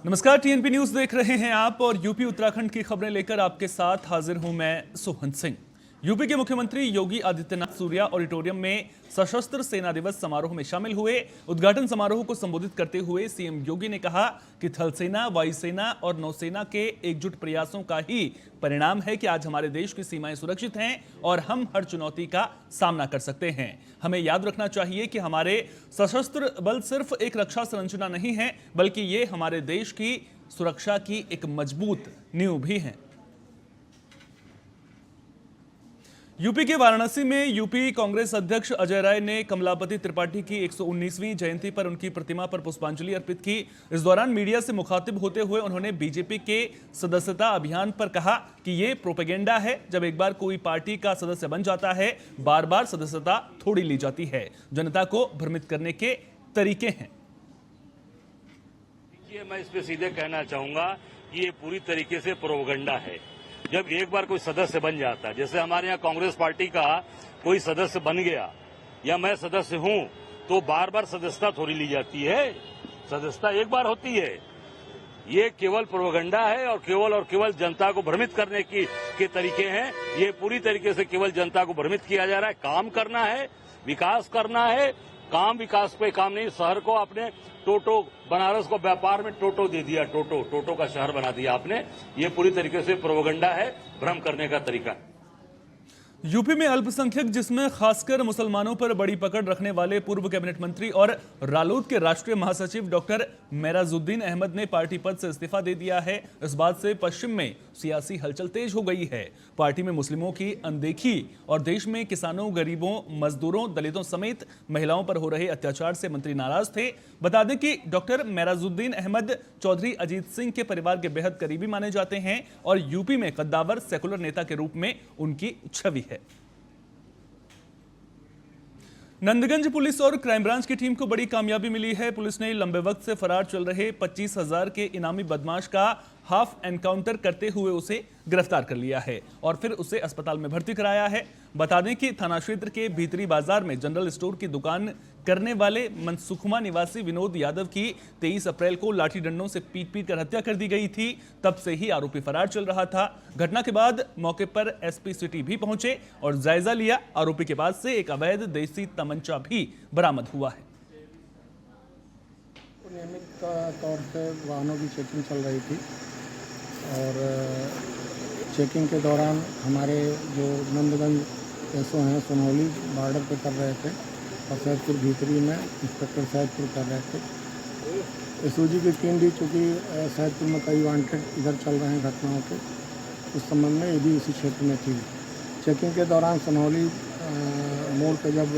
नमस्कार, TNP news देख रहे हैं आप और यूपी उत्तराखंड की खबरें लेकर आपके साथ हाजिर हूं मैं सोहन सिंह। यूपी के मुख्यमंत्री योगी आदित्यनाथ सूर्या ऑडिटोरियम में सशस्त्र सेना दिवस समारोह में शामिल हुए। उद्घाटन समारोह को संबोधित करते हुए सीएम योगी ने कहा कि थल सेना, वायुसेना और नौसेना के एकजुट प्रयासों का ही परिणाम है कि आज हमारे देश की सीमाएं सुरक्षित हैं और हम हर चुनौती का सामना कर सकते हैं। हमें याद रखना चाहिए कि हमारे सशस्त्र बल सिर्फ एक रक्षा संरचना नहीं है, बल्कि ये हमारे देश की सुरक्षा की एक मजबूत नींव भी है। यूपी के वाराणसी में यूपी कांग्रेस अध्यक्ष अजय राय ने कमलापति त्रिपाठी की 119वीं जयंती पर उनकी प्रतिमा पर पुष्पांजलि अर्पित की। इस दौरान मीडिया से मुखातिब होते हुए उन्होंने बीजेपी के सदस्यता अभियान पर कहा कि ये प्रोपेगेंडा है। जब एक बार कोई पार्टी का सदस्य बन जाता है, बार बार सदस्यता थोड़ी ली जाती है। जनता को भ्रमित करने के तरीके हैं। मैं इस पे सीधे कहना चाहूंगा कि ये पूरी तरीके से प्रोपेगेंडा है। जब एक बार कोई सदस्य बन जाता है, जैसे हमारे यहाँ कांग्रेस पार्टी का कोई सदस्य बन गया या मैं सदस्य हूं, तो बार बार सदस्यता थोड़ी ली जाती है। सदस्यता एक बार होती है। ये केवल प्रोपेगेंडा है और केवल जनता को भ्रमित करने के तरीके हैं। ये पूरी तरीके से केवल जनता को भ्रमित किया जा रहा है। काम करना है, विकास करना है। विकास पे काम नहीं। शहर को आपने टोटो, बनारस को व्यापार में टोटो दे दिया, टोटो का शहर बना दिया आपने। ये पूरी तरीके से प्रोपेगेंडा है, भ्रम करने का तरीका है। यूपी में अल्पसंख्यक, जिसमें खासकर मुसलमानों पर बड़ी पकड़ रखने वाले पूर्व कैबिनेट मंत्री और रालोद के राष्ट्रीय महासचिव डॉक्टर मेराजुद्दीन अहमद ने पार्टी पद से इस्तीफा दे दिया है। इस बात से पश्चिम में सियासी हलचल तेज हो गई है। पार्टी में मुस्लिमों की अनदेखी और देश में किसानों, गरीबों, मजदूरों, दलितों समेत महिलाओं पर हो रहे अत्याचार से मंत्री नाराज थे। बता दें कि डॉक्टर मेराजुद्दीन अहमद चौधरी अजीत सिंह के परिवार के बेहद करीबी माने जाते हैं और यूपी में कद्दावर सेकुलर नेता के रूप में उनकी छवि है। नंदगंज पुलिस और क्राइम ब्रांच की टीम को बड़ी कामयाबी मिली है। पुलिस ने लंबे वक्त से फरार चल रहे 25,000 के इनामी बदमाश का हाफ एनकाउंटर करते हुए उसे गिरफ्तार कर लिया है और फिर उसे अस्पताल में भर्ती कराया है। बता दें कि थाना क्षेत्र के भीतरी बाजार में जनरल स्टोर की दुकान करने वाले मनसुखमा निवासी विनोद यादव की 23 अप्रैल को लाठी डंडों से पीट कर हत्या कर दी गई थी। तब से ही आरोपी फरार चल रहा था। घटना के बाद मौके पर एसपी सिटी भी पहुंचे और जायजा लिया। आरोपी के पास से एक अवैध देसी तमंचा भी बरामद हुआ है। नियमित तौर से वाहनों की चेकिंग चल रही थी और चेकिंग के दौरान हमारे जो नंदगंज एसओ हैं, सोनौली बॉर्डर पे कर रहे थे और सैदपुर भीतरी में इंस्पेक्टर सैदपुर कर रहे थे। एसओजी की टीम भी, चूँकि सैदपुर में कई वांटेड इधर चल रहे हैं घटनाओं के, उस संबंध में ये भी इसी क्षेत्र में थी। चेकिंग के दौरान सोनौली मोड़ पर जब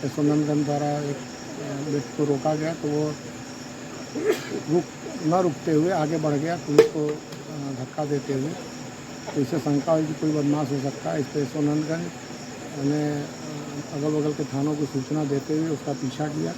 एसओ नंदगंज द्वारा एक व्यक्ति को रोका गया तो वो न रुकते हुए आगे बढ़ गया, पुलिस को धक्का देते हुए। तो इससे शंका हुई कि कोई बदमाश हो सकता है। इस पर एसओ नंदगंज ने अगल बगल के थानों को सूचना देते हुए उसका पीछा किया।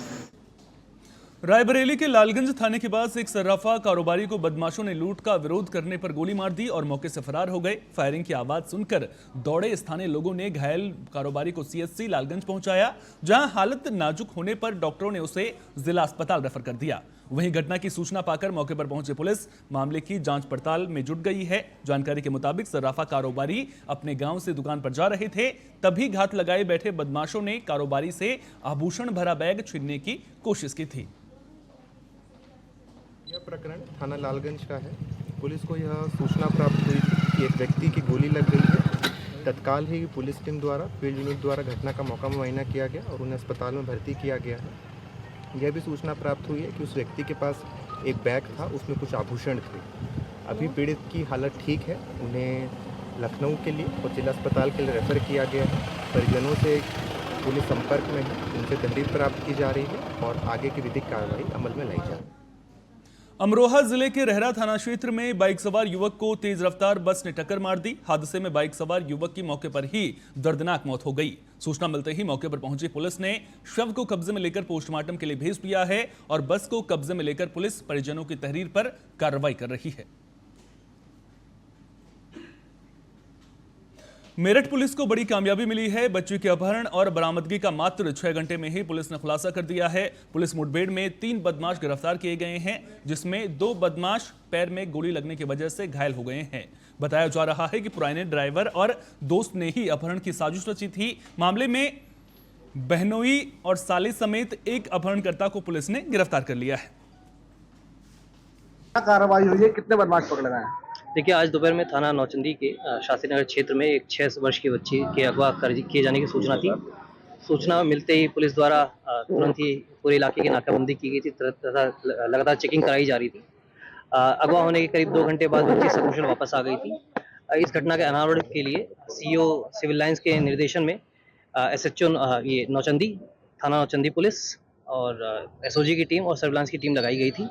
रायबरेली के लालगंज थाने के पास एक सर्राफा कारोबारी को बदमाशों ने लूट का विरोध करने पर गोली मार दी और मौके से फरार हो गए। फायरिंग की आवाज सुनकर दौड़े स्थानीय लोगों ने घायल कारोबारी को सीएचसी लालगंज पहुंचाया, जहां हालत नाजुक होने पर डॉक्टरों ने उसे जिला अस्पताल रेफर कर दिया। वहीं घटना की सूचना पाकर मौके पर पहुंचे पुलिस मामले की जांच पड़ताल में जुट गई है। जानकारी के मुताबिक सर्राफा कारोबारी अपने गांव से दुकान पर जा रहे थे, तभी घात लगाए बैठे बदमाशों ने कारोबारी से आभूषण भरा बैग छीनने की कोशिश की थी। यह प्रकरण थाना लालगंज का है। पुलिस को यह सूचना प्राप्त हुई थी कि एक व्यक्ति की गोली लग गई है। तत्काल ही पुलिस टीम द्वारा, फील्ड यूनिट द्वारा घटना का मौका मुआयना किया गया और उन्हें अस्पताल में भर्ती किया गया है। यह भी सूचना प्राप्त हुई है कि उस व्यक्ति के पास एक बैग था, उसमें कुछ आभूषण थे। अभी पीड़ित की हालत ठीक है, उन्हें लखनऊ के लिए और जिला अस्पताल के लिए रेफर किया गया है। परिजनों से पुलिस संपर्क में है, उनसे तहरीर प्राप्त की जा रही है और आगे की विधिक कार्रवाई अमल में लाई जा रही है। अमरोहा जिले के रहरा थाना क्षेत्र में बाइक सवार युवक को तेज रफ्तार बस ने टक्कर मार दी। हादसे में बाइक सवार युवक की मौके पर ही दर्दनाक मौत हो गई। सूचना मिलते ही मौके पर पहुंची पुलिस ने शव को कब्जे में लेकर पोस्टमार्टम के लिए भेज दिया है और बस को कब्जे में लेकर पुलिस परिजनों की तहरीर पर कार्रवाई कर रही है। मेरठ पुलिस को बड़ी कामयाबी मिली है। बच्ची के अपहरण और बरामदगी का मात्र 6 घंटे में ही पुलिस ने खुलासा कर दिया है। पुलिस मुठभेड़ में 3 बदमाश गिरफ्तार किए गए हैं, जिसमें 2 बदमाश पैर में गोली लगने की वजह से घायल हो गए हैं। बताया जा रहा है कि पुराने ड्राइवर और दोस्त ने ही अपहरण की साजिश रची थी। मामले में बहनोई और साले समेत एक अपहरणकर्ता को पुलिस ने गिरफ्तार कर लिया है। क्या कार्रवाई हुई है, कितने बदमाश पकड़े गए हैं? देखिए, आज दोपहर में थाना नौचंदी के शास्त्री नगर क्षेत्र में एक 6 वर्ष की बच्ची के अगवा किए जाने की सूचना थी। सूचना मिलते ही पुलिस द्वारा तुरंत ही पूरे इलाके की नाकाबंदी की गई थी तथा लगातार चेकिंग कराई जा रही थी। अगवा होने के करीब 2 घंटे बाद बच्ची सकुशल वापस आ गई थी। इस घटना के अनावरण के लिए सीओ सिविल लाइंस के निर्देशन में एसएचओ ये नौचंदी थाना नौचंदी पुलिस और एसओजी की टीम और सर्विलांस की टीम लगाई गई थी।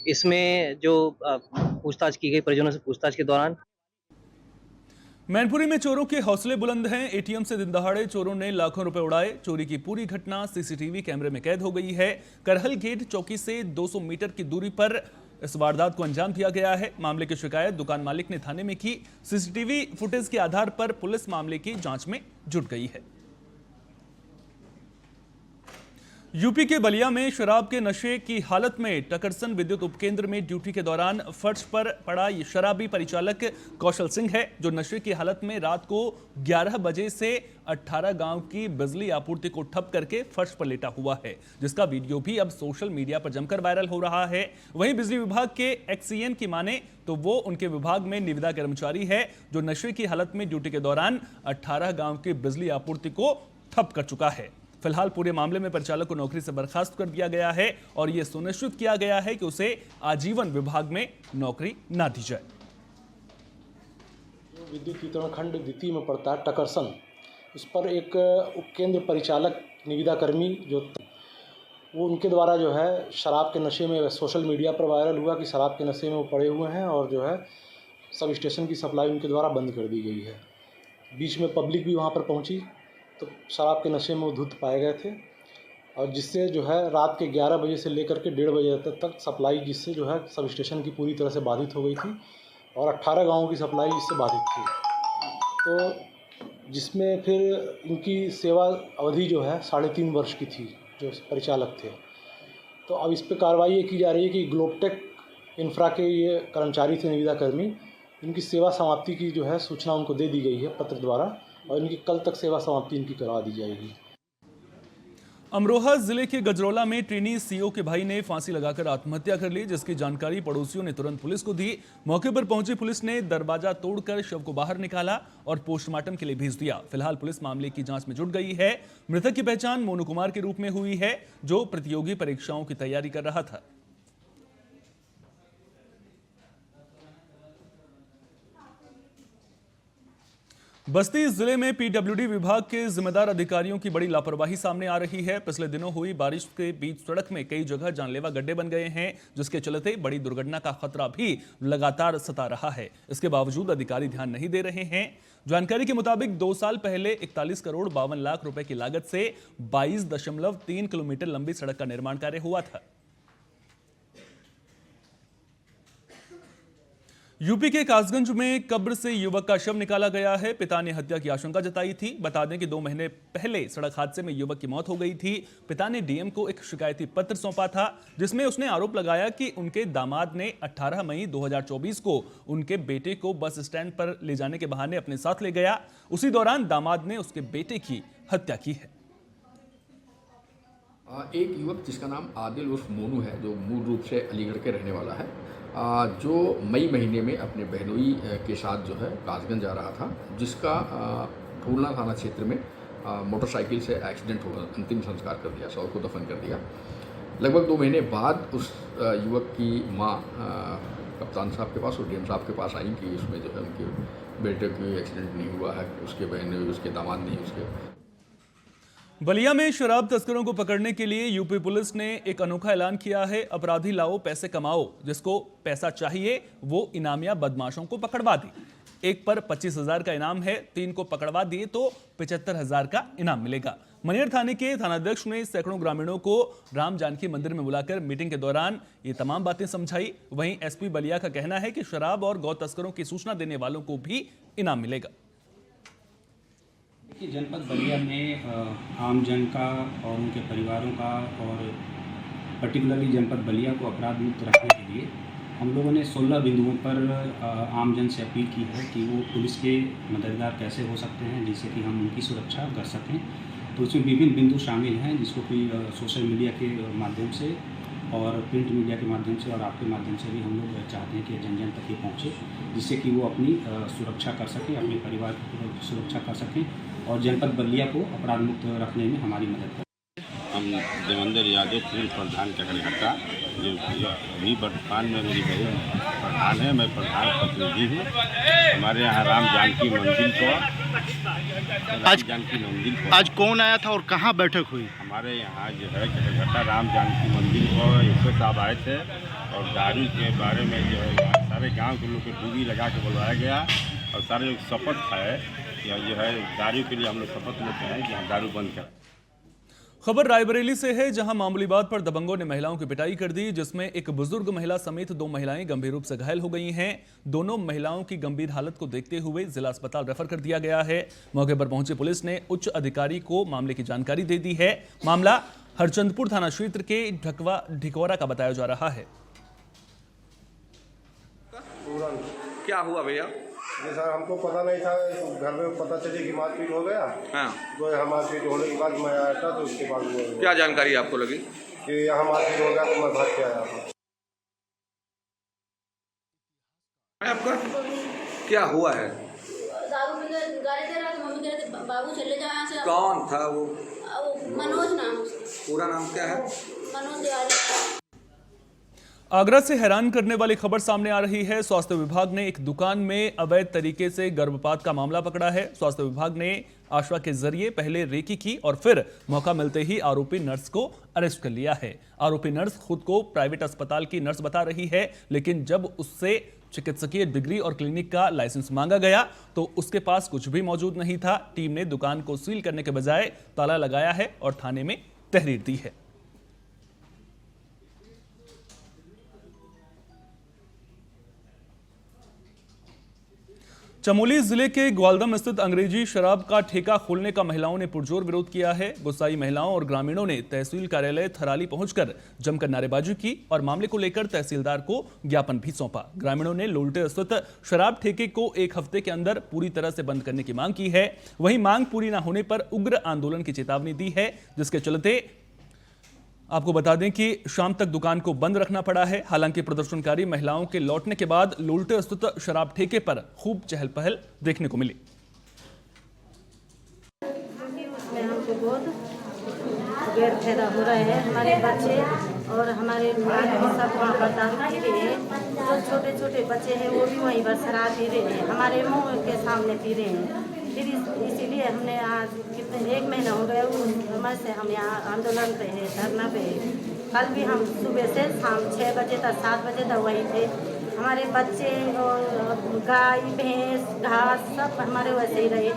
इसमें जो पूछताछ की गई, परिजनों से पूछताछ के दौरान मैनपुरी में चोरों के हौसले बुलंद हैं। एटीएम से दिन दहाड़े चोरों ने लाखों रुपए उड़ाए। चोरी की पूरी घटना सीसीटीवी कैमरे में कैद हो गई है। करहल गेट चौकी से 200 मीटर की दूरी पर इस वारदात को अंजाम दिया गया है। मामले की शिकायत दुकान मालिक ने थाने में की। सीसीटीवी फुटेज के आधार पर पुलिस मामले की जांच में जुट गई है। यूपी के बलिया में शराब के नशे की हालत में टकरसन विद्युत उपकेंद्र में ड्यूटी के दौरान फर्श पर पड़ा ये शराबी परिचालक कौशल सिंह है, जो नशे की हालत में रात को 11 बजे से 18 गांव की बिजली आपूर्ति को ठप करके फर्श पर लेटा हुआ है, जिसका वीडियो भी अब सोशल मीडिया पर जमकर वायरल हो रहा है। वहीं बिजली विभाग के एक्सीएन की माने तो वो उनके विभाग में निविदा कर्मचारी है, जो नशे की हालत में ड्यूटी के दौरान 18 गांव की बिजली आपूर्ति को ठप कर चुका है। फिलहाल पूरे मामले में परिचालक को नौकरी से बर्खास्त कर दिया गया है और यह सुनिश्चित किया गया है कि उसे आजीवन विभाग में नौकरी न दी जाए। जो विद्युत वितरण खंड द्वितीय में पड़ता है टकरसन, उस पर एक उपकेंद्र परिचालक निविदा कर्मी जो वो उनके द्वारा जो है शराब के नशे में सोशल मीडिया पर वायरल हुआ कि शराब के नशे में वो पड़े हुए हैं और जो है सब स्टेशन की सप्लाई उनके द्वारा बंद कर दी गई है। बीच में पब्लिक भी वहाँ पर पहुँची तो शराब के नशे में वो धुत पाए गए थे और जिससे जो है रात के 11 बजे से लेकर के 1:30 बजे तक सप्लाई जिससे जो है सब स्टेशन की पूरी तरह से बाधित हो गई थी और 18 गांवों की सप्लाई इससे बाधित थी। तो जिसमें फिर इनकी सेवा अवधि जो है 3.5 वर्ष की थी जो परिचालक थे। तो अब इस पर कार्रवाई ये की जा रही है कि ग्लोबटेक इंफ्रा के ये कर्मचारी थे निविदा कर्मी, इनकी सेवा समाप्ति की जो है सूचना उनको दे दी गई है पत्र द्वारा और इनकी कल तक सेवा समाप्ति इनकी करवा दी जाएगी। अमरोहा जिले के गजरौला में ट्रेनी सीओ के भाई ने फांसी लगाकर आत्महत्या कर ली, जिसकी जानकारी पड़ोसियों ने तुरंत पुलिस को दी। मौके पर पहुंची पुलिस ने दरवाजा तोड़कर शव को बाहर निकाला और पोस्टमार्टम के लिए भेज दिया। फिलहाल पुलिस मामले की जांच में जुट गई है। मृतक की पहचान मोनू कुमार के रूप में हुई है, जो प्रतियोगी परीक्षाओं की तैयारी कर रहा था। बस्ती जिले में पीडब्ल्यूडी विभाग के जिम्मेदार अधिकारियों की बड़ी लापरवाही सामने आ रही है। पिछले दिनों हुई बारिश के बीच सड़क में कई जगह जानलेवा गड्ढे बन गए हैं, जिसके चलते बड़ी दुर्घटना का खतरा भी लगातार सता रहा है। इसके बावजूद अधिकारी ध्यान नहीं दे रहे हैं। जानकारी के मुताबिक 2 साल पहले 41 करोड़ 52 लाख रुपए की लागत से 22.3 किलोमीटर लंबी सड़क का निर्माण कार्य हुआ था। यूपी के कासगंज में कब्र से युवक का शव निकाला गया है। पिता ने हत्या की आशंका जताई थी। बता दें कि 2 महीने पहले सड़क हादसे में युवक की मौत हो गई थी। पिता ने डीएम को एक शिकायती पत्र सौंपा था, जिसमें उसने आरोप लगाया कि उनके दामाद ने 18 मई 2024 को उनके बेटे को बस स्टैंड पर ले जाने के बहाने अपने साथ ले गया। उसी दौरान दामाद ने उसके बेटे की हत्या की है। एक युवक जिसका नाम आदिल उर्फ मोनू है, जो मूल रूप से अलीगढ़ के रहने वाला है, जो मई महीने में अपने बहनोई के साथ जो है कासगंज जा रहा था, जिसका फूलना थाना क्षेत्र में मोटरसाइकिल से एक्सीडेंट हुआ। अंतिम संस्कार कर दिया, शव को दफन कर दिया। लगभग 2 महीने बाद उस युवक की माँ कप्तान साहब के पास और डीएम साहब के पास आई कि उसमें जो है उनके बेटे को एक्सीडेंट नहीं हुआ है, उसके बहन उसके दामाद नहीं उसके। बलिया में शराब तस्करों को पकड़ने के लिए यूपी पुलिस ने एक अनोखा ऐलान किया है। अपराधी लाओ पैसे कमाओ, जिसको पैसा चाहिए वो इनामिया बदमाशों को पकड़वा दी। एक पर 25,000 का इनाम है, 3 को पकड़वा दिए तो 75,000 का इनाम मिलेगा। मनियर थाने के थानाध्यक्ष ने सैकड़ों ग्रामीणों को राम जानकी मंदिर में बुलाकर मीटिंग के दौरान ये तमाम बातें समझाई। वहीं एसपी बलिया का कहना है कि शराब और गौ तस्करों की सूचना देने वालों को भी इनाम मिलेगा। कि जनपद बलिया में आम जन का और उनके परिवारों का और पर्टिकुलरली जनपद बलिया को अपराध मुक्त रखने के लिए हम लोगों ने 16 बिंदुओं पर आम जन से अपील की है कि वो पुलिस के मददगार कैसे हो सकते हैं जिससे कि हम उनकी सुरक्षा कर सकें। तो उसमें विभिन्न बिंदु शामिल हैं जिसको कि सोशल मीडिया के माध्यम से और प्रिंट मीडिया के माध्यम से और आपके माध्यम से भी हम लोग चाहते हैं कि जन जन तक ये पहुँचे जिससे कि वो अपनी सुरक्षा कर सकें, अपने परिवार की सुरक्षा कर सकें और जनपद बलिया को अपराध मुक्त रखने में हमारी मदद करें। हम देवेंद्र यादव पूर्व प्रधान चकरघट्टा, जो अभी वर्तमान में मेरी बहन प्रधान है, मैं प्रधान प्रतिनिधि हूँ। हमारे यहाँ राम जानकी मंदिर को आज कौन आया था और कहाँ बैठक हुई? हमारे यहाँ जो है चकरघट्टा राम जानकी मंदिर को एसओ साहब आए थे और दारू के बारे में जो है सारे गांव के लोग को डूबी लगा के बुलवाया गया और सारे लोग शपथ खाए कि जो है दारू के लिए हम लोग शपथ लेते हैं कि हम दारू बंद करें। खबर रायबरेली से है, जहां मामूली बात पर दबंगों ने महिलाओं की पिटाई कर दी, जिसमें एक बुजुर्ग महिला समेत 2 महिलाएं गंभीर रूप से घायल हो गई हैं। दोनों महिलाओं की गंभीर हालत को देखते हुए जिला अस्पताल रेफर कर दिया गया है। मौके पर पहुंची पुलिस ने उच्च अधिकारी को मामले की जानकारी दे दी है। मामला हरचंदपुर थाना क्षेत्र के ढिकौरा का बताया जा रहा है। क्या हुआ भैया? जी सर, हमको पता नहीं था, घर में पता चली कि मारपीट हो गया। हाँ। तो यहाँ मारपीट होने के बाद मैं आया था, तो उसके बाद क्या जानकारी आपको लगी कि यहाँ मारपीट हो गया, तो मैं भाग के आया था। आपका क्या हुआ है? दारू पी के गाड़ी दे रहा था, मम्मी कह रहे थे बाबू चले जाओ यहाँ से। कौन था वो? मनोज नाम। पूरा नाम क्या है? मनोज तिवारी। आगरा से हैरान करने वाली खबर सामने आ रही है। स्वास्थ्य विभाग ने एक दुकान में अवैध तरीके से गर्भपात का मामला पकड़ा है। स्वास्थ्य विभाग ने आशा के जरिए पहले रेकी की और फिर मौका मिलते ही आरोपी नर्स को अरेस्ट कर लिया है। आरोपी नर्स खुद को प्राइवेट अस्पताल की नर्स बता रही है, लेकिन जब उससे चिकित्सकीय डिग्री और क्लिनिक का लाइसेंस मांगा गया तो उसके पास कुछ भी मौजूद नहीं था। टीम ने दुकान को सील करने के बजाय ताला लगाया है और थाने में तहरीर दी है। चमोली जिले के ग्वालदम स्थित अंग्रेजी शराब का ठेका खोलने का महिलाओं ने पुरजोर विरोध किया है। गुस्साई महिलाओं और ग्रामीणों ने तहसील कार्यालय थराली पहुंचकर जमकर नारेबाजी की और मामले को लेकर तहसीलदार को ज्ञापन भी सौंपा। ग्रामीणों ने लोल्टे स्थित शराब ठेके को 1 हफ्ते के अंदर पूरी तरह से बंद करने की मांग की है। वहीं मांग पूरी न होने पर उग्र आंदोलन की चेतावनी दी है, जिसके चलते आपको बता दें कि शाम तक दुकान को बंद रखना पड़ा है। हालांकि प्रदर्शनकारी महिलाओं के लौटने के बाद लोल्टे स्थित शराब ठेके पर खूब चहल पहल देखने को मिली। उसमें हमको बहुत गैरफायदा हो रहा है। हमारे बच्चे और हमारे आदमी सब वहाँ पर दारू पी रहे हैं। जो छोटे छोटे बच्चे हैं वो भी वहीं पर शराब पी रहे हैं, हमारे मुँह के सामने पी रहे हैं। फिर इसीलिए हमने आज कितने 1 महीना हो गया उस समय से हम यहाँ आंदोलन पे है, धरना पे है। कल भी हम सुबह से शाम 6 बजे तक 7 बजे तक वहीं थे। हमारे बच्चे और गाय भैंस घास सब हमारे वैसे ही रहे।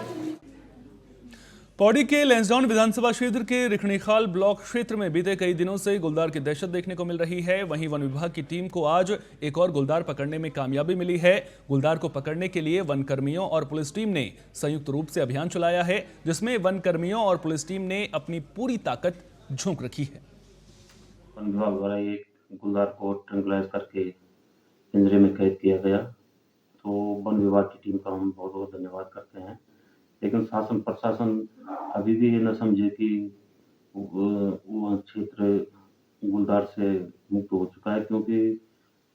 पौड़ी के लैंसडाउन विधानसभा क्षेत्र के रिखणीखाल ब्लॉक क्षेत्र में बीते कई दिनों से गुलदार की दहशत देखने को मिल रही है। वहीं वन विभाग की टीम को आज एक और गुलदार पकड़ने में कामयाबी मिली है। गुलदार को पकड़ने के लिए वन कर्मियों और पुलिस टीम ने संयुक्त रूप से अभियान चलाया है, जिसमें वन कर्मियों और पुलिस टीम ने अपनी पूरी ताकत झोंक रखी है। वन विभाग द्वारा एक गुलदार को ट्रैंकुलाइज करके पिंजरे में कैद किया गया, तो वन विभाग की टीम का हम बहुत बहुत धन्यवाद करते हैं। लेकिन शासन प्रशासन अभी भी ये न समझे कि वो क्षेत्र गुलदार से मुक्त हो चुका है, क्योंकि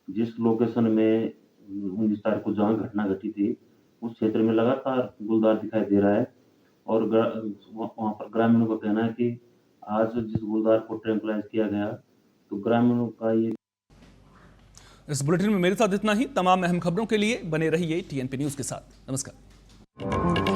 जिस लोकेशन में 19 तारीख को जहाँ घटना घटी थी उस क्षेत्र में लगातार गुलदार दिखाई दे रहा है। और वहाँ पर ग्रामीणों का कहना है कि आज जिस गुलदार को ट्रैंकुलाइज किया गया तो ग्रामीणों का ये। इस बुलेटिन में मेरे साथ इतना ही। तमाम अहम खबरों के लिए बने रहिए TNP न्यूज के साथ। नमस्कार।